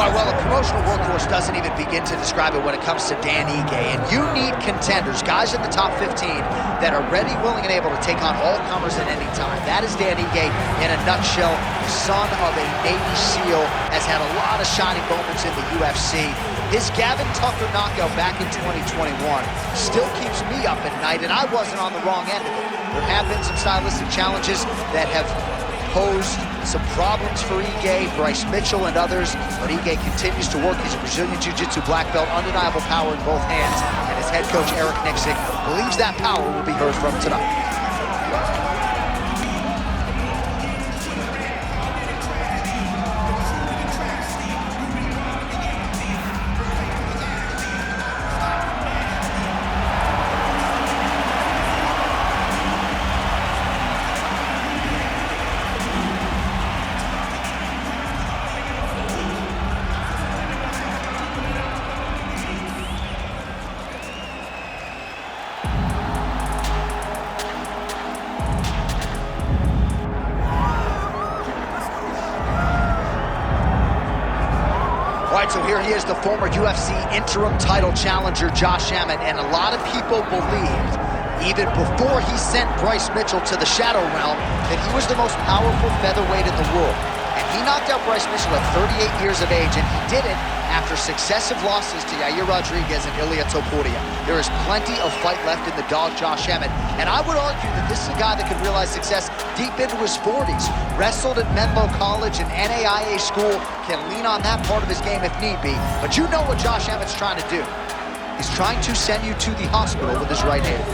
All right, well, a promotional workhorse doesn't even begin to describe it when it comes to Dan Ige. And you need contenders, guys in the top 15 that are ready, willing, and able to take on all comers at any time. That is Dan Ige in a nutshell. Son of a Navy SEAL, has had a lot of shining moments in the UFC. His Gavin Tucker knockout back in 2021 still keeps me up at night, and I wasn't on the wrong end of it. There have been some stylistic challenges that have posed some problems for Ige, Bryce Mitchell, and others, but Ige continues to work. He's a Brazilian Jiu-Jitsu black belt, undeniable power in both hands, and his head coach, Eric Nixick, believes that power will be heard from tonight. So here he is, the former UFC interim title challenger, Josh Emmett, and a lot of people believed, even before he sent Bryce Mitchell to the Shadow Realm, that he was the most powerful featherweight in the world. And he knocked out Bryce Mitchell at 38 years of age, and he did it after successive losses to Yair Rodriguez and Ilia Topuria. There is plenty of fight left in the dog, Josh Emmett, and I would argue that this is a guy that could realize success deep into his 40s. Wrestled at Menlo College and NAIA school, can lean on that part of his game if need be, but you know what Josh Emmett's trying to do. He's trying to send you to the hospital with his right hand.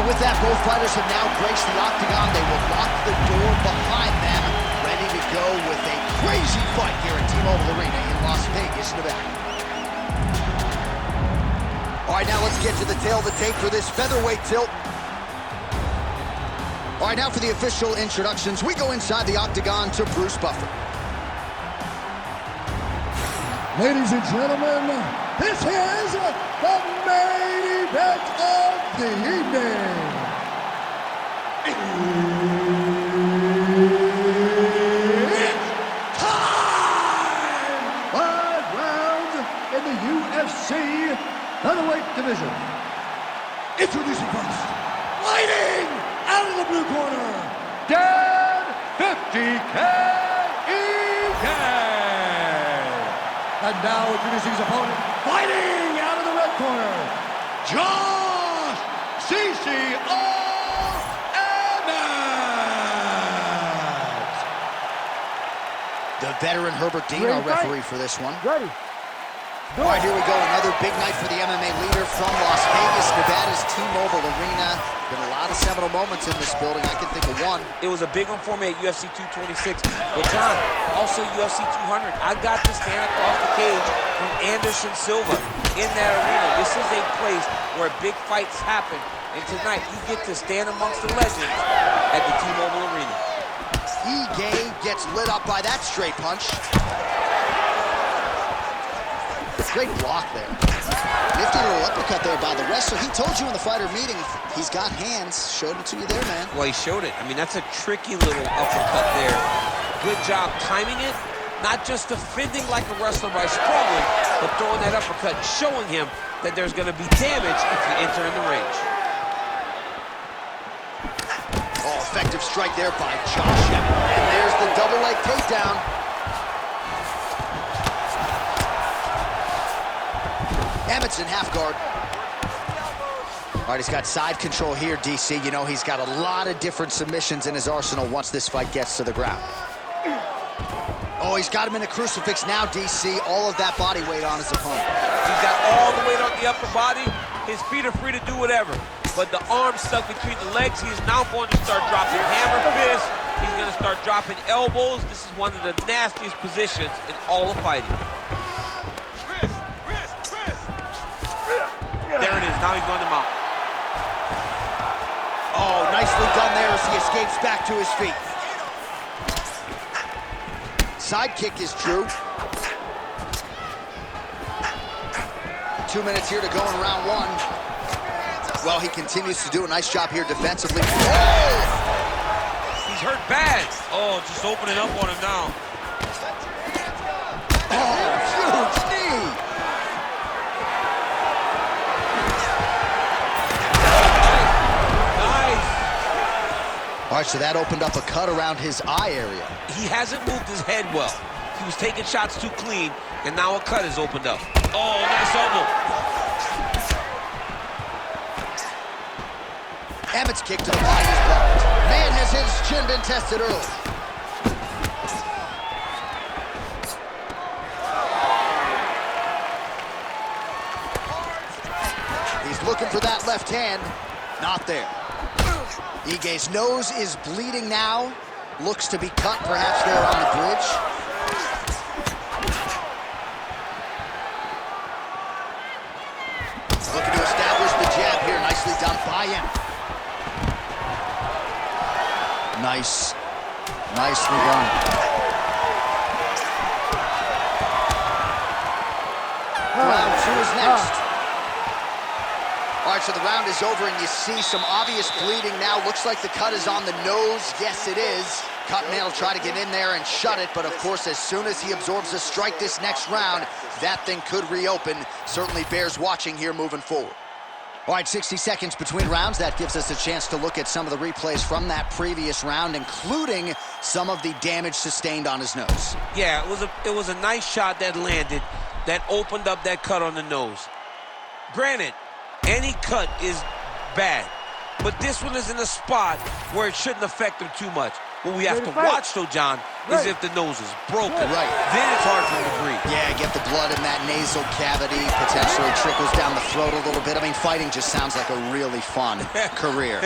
With that, both fighters have now graced the octagon. They will lock the door behind them, ready to go with a crazy fight here at T-Mobile Arena in Las Vegas, Nevada. All right, now let's get to the tail of the tape for this featherweight tilt. All right, now for the official introductions, we go inside the octagon to Bruce Buffer. Ladies and gentlemen, this is the main event of the evening. It's time! 5 rounds in the UFC featherweight division. Introducing first, fighting out of the blue corner, Dan 50K Ige. And now introducing his opponent, fighting out of the red corner, Josh CCO Emmett. The veteran Herbert Dean, our referee for this one. Ready. All right, here we go. Another big night for the MMA leader from Las Vegas, Nevada's T-Mobile Arena. Been a lot of seminal moments in this building. I can think of one. It was a big one for me at UFC 226. But John, also UFC 200. I got to stand across the cage from Anderson Silva in that arena. This is a place where big fights happen. And tonight, you get to stand amongst the legends at the T-Mobile Arena. Ige gets lit up by that straight punch. Great block there. Nifty little uppercut there by the wrestler. He told you in the fighter meeting, he's got hands. Showed it to you there, man. Well, he showed it. I mean, that's a tricky little uppercut there. Good job timing it. Not just defending like a wrestler by struggling, but throwing that uppercut, showing him that there's going to be damage if you enter in the range. Oh, effective strike there by Josh Emmett. And there's the double leg takedown. Emmett's in half guard. All right, he's got side control here, DC. You know, he's got a lot of different submissions in his arsenal once this fight gets to the ground. Oh, he's got him in a crucifix now, DC. All of that body weight on his opponent. He's got all the weight on the upper body. His feet are free to do whatever. But the arms stuck between the legs. He is now going to start dropping hammer fists. He's going to start dropping elbows. This is one of the nastiest positions in all of fighting. There it is. Now he's going to mount. Oh, nicely done there as he escapes back to his feet. sidekick is true. 2 minutes here to go in round one. Well, he continues to do a nice job here defensively. Oh! He's hurt bad. Oh, just opening up on him now. Oh, huge knee! Nice. All right, so that opened up a cut around his eye area. He hasn't moved his head well. He was taking shots too clean, and now a cut has opened up. Oh, nice elbow. Emmett's kick to the body is blocked. Man, has his chin been tested early. He's looking for that left hand. Not there. Ige's nose is bleeding now. Looks to be cut, perhaps there on the bridge. Looking to establish the jab here. Nicely done by him. Nicely done. Round two is next. All right, so the round is over, and you see some obvious bleeding now. Looks like the cut is on the nose. Yes, it is. Cutman will try to get in there and shut it, but of course, as soon as he absorbs a strike this next round, that thing could reopen. Certainly bears watching here moving forward. All right, 60 seconds between rounds. That gives us a chance to look at some of the replays from that previous round, including some of the damage sustained on his nose. Yeah, it was a nice shot that landed, that opened up that cut on the nose. Granted, any cut is bad, but this one is in a spot where it shouldn't affect him too much. What we have to watch, though, John, is if the nose is broken. Right. Then it's hard for him to breathe. Yeah, get the blood in that nasal cavity, potentially trickles down the throat a little bit. I mean, fighting just sounds like a really fun career.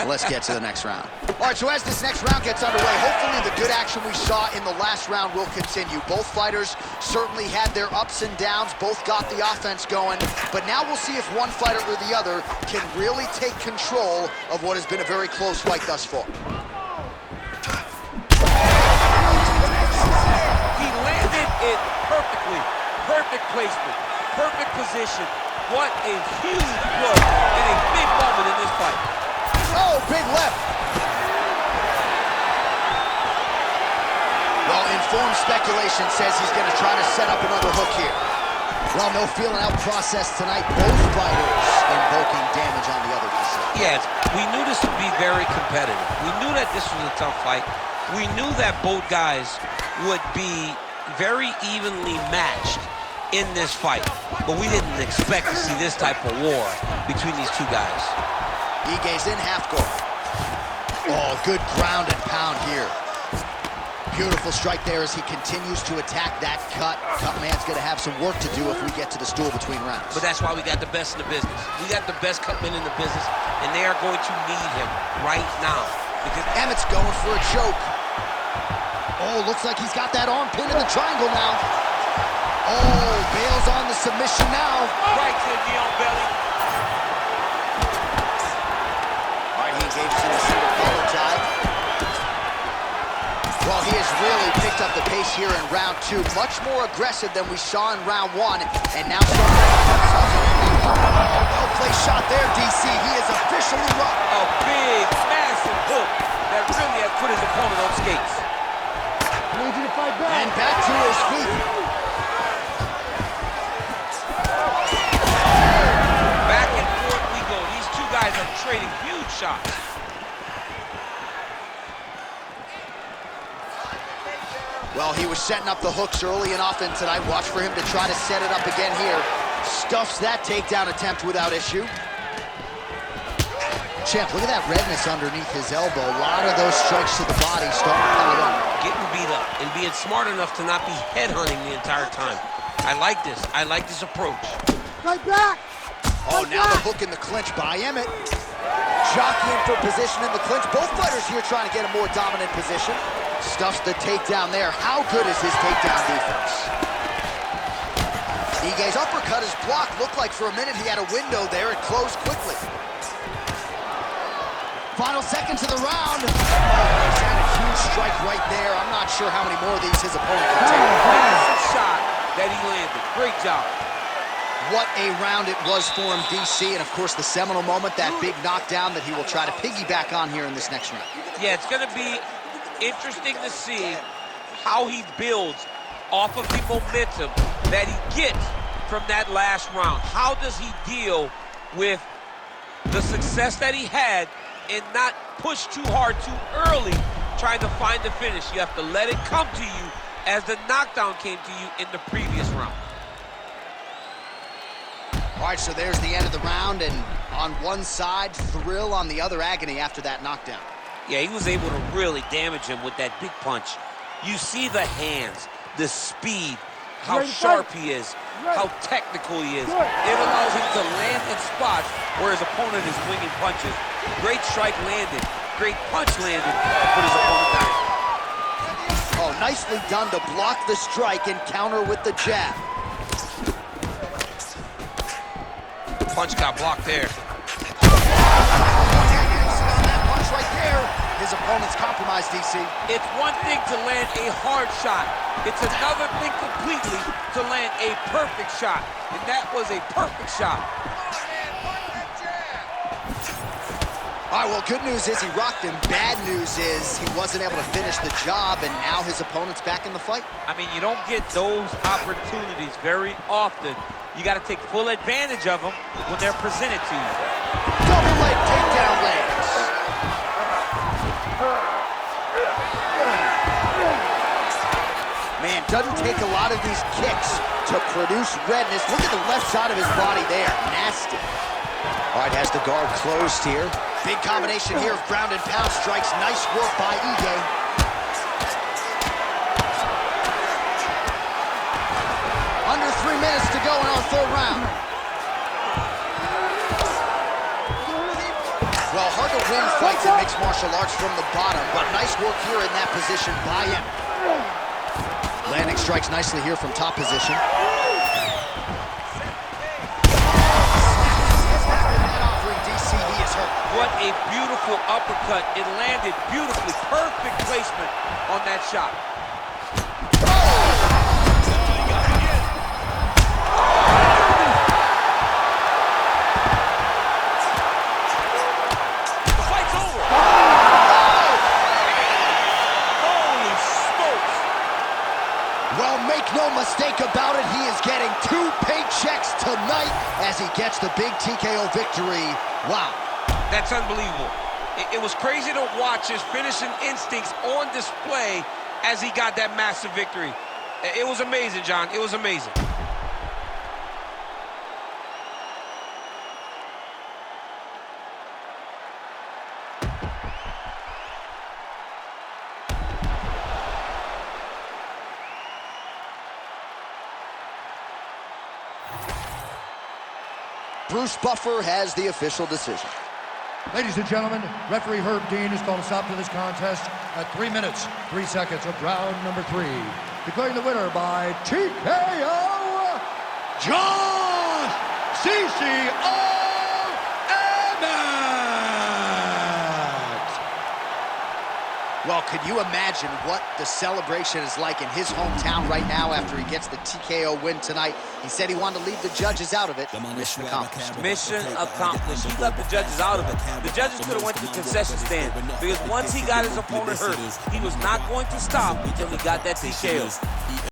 Let's get to the next round. All right, so as this next round gets underway, hopefully the good action we saw in the last round will continue. Both fighters certainly had their ups and downs, both got the offense going, but now we'll see if one fighter or the other can really take control of what has been a very close fight thus far. It perfectly, perfect placement, perfect position. What a huge blow and a big moment in this fight. Oh, big left. Well, informed speculation says he's going to try to set up another hook here. Well, no feeling out process tonight. Both fighters invoking damage on the other side. Yes, we knew this would be very competitive. We knew that this was a tough fight. We knew that both guys would be very evenly matched in this fight, but we didn't expect to see this type of war between these two guys. Ige's in half guard. Oh, good ground and pound here. Beautiful strike there as he continues to attack that cut. Cutman's going to have some work to do if we get to the stool between rounds. But that's why we got the best in the business. We got the best cutman in the business, and they are going to need him right now. Because Emmett's going for a choke. Oh, looks like he's got that arm pin in the triangle now. Oh, bails on the submission now. Right to the knee on belly. All right, he engages in a single collar tie. Well, he has really picked up the pace here in round two. Much more aggressive than we saw in round one. And now well-placed shot there, DC. He is officially rocked. A big, massive hook that really has put his opponent on skates. Need you to fight back. And back to his feet. Back and forth we go. These two guys are trading huge shots. Well, he was setting up the hooks early and often tonight. Watch for him to try to set it up again here. Stuffs that takedown attempt without issue. Champ, look at that redness underneath his elbow. A lot of those strikes to the body starting to come along. Getting beat up and being smart enough to not be headhunting the entire time. I like this. I like this approach. Right back. Oh, now the hook in the clinch by Emmett. Jockeying for position in the clinch. Both fighters here trying to get a more dominant position. Stuffs the takedown there. How good is his takedown defense? Ige's uppercut is blocked. Looked like for a minute he had a window there. It closed quickly. Final seconds of the round. Oh, he's had a huge strike right there. I'm not sure how many more of these his opponent can take. That's a shot that he landed. Great job. What a round it was for him, DC, and of course the seminal moment, that big knockdown that he will try to piggyback on here in this next round. Yeah, it's going to be interesting to see how he builds off of the momentum that he gets from that last round. How does he deal with the success that he had and not push too hard too early trying to find the finish? You have to let it come to you as the knockdown came to you in the previous round. All right, so there's the end of the round, and on one side, thrill, on the other, agony after that knockdown. Yeah, he was able to really damage him with that big punch. You see the hands, the speed, how sharp he is, how technical he is. It allows him to land in spots where his opponent is winging punches. Great strike landed, great punch landed, put his opponent down. Oh, nicely done to block the strike and counter with the jab. Punch got blocked there. That punch right there. His opponent's compromised, DC. It's one thing to land a hard shot. It's another thing completely to land a perfect shot. And that was a perfect shot. All right, well, good news is he rocked him. Bad news is he wasn't able to finish the job, and now his opponent's back in the fight. I mean, you don't get those opportunities very often. You got to take full advantage of them when they're presented to you. Double leg takedown lands. Man, doesn't take a lot of these kicks to produce redness. Look at the left side of his body there. Nasty. All right, has the guard closed here. Big combination here of ground and pound strikes. Nice work by Ige. Under 3 minutes to go in our third round. Well, hard to win fights in mixed martial arts from the bottom, but nice work here in that position by him. Landing strikes nicely here from top position. What a beautiful uppercut. It landed beautifully. Perfect placement on that shot. The fight's over. Holy smokes. Well, make no mistake about it, he is getting 2 paychecks tonight as he gets the big TKO victory. Wow. That's unbelievable. It was crazy to watch his finishing instincts on display as he got that massive victory. It was amazing, John. It was amazing. Bruce Buffer has the official decision. Ladies and gentlemen, referee Herb Dean has called a stop to this contest at 3 minutes, 3 seconds of round number 3. Declaring the winner by TKO, Josh Emmett! Well, could you imagine what the celebration is like in his hometown right now after he gets the TKO win tonight? He said he wanted to leave the judges out of it. Mission accomplished. Mission accomplished. He left the judges out of it. The judges could have went to the concession stand because once he got his opponent hurt, he was not going to stop until he got that TKO.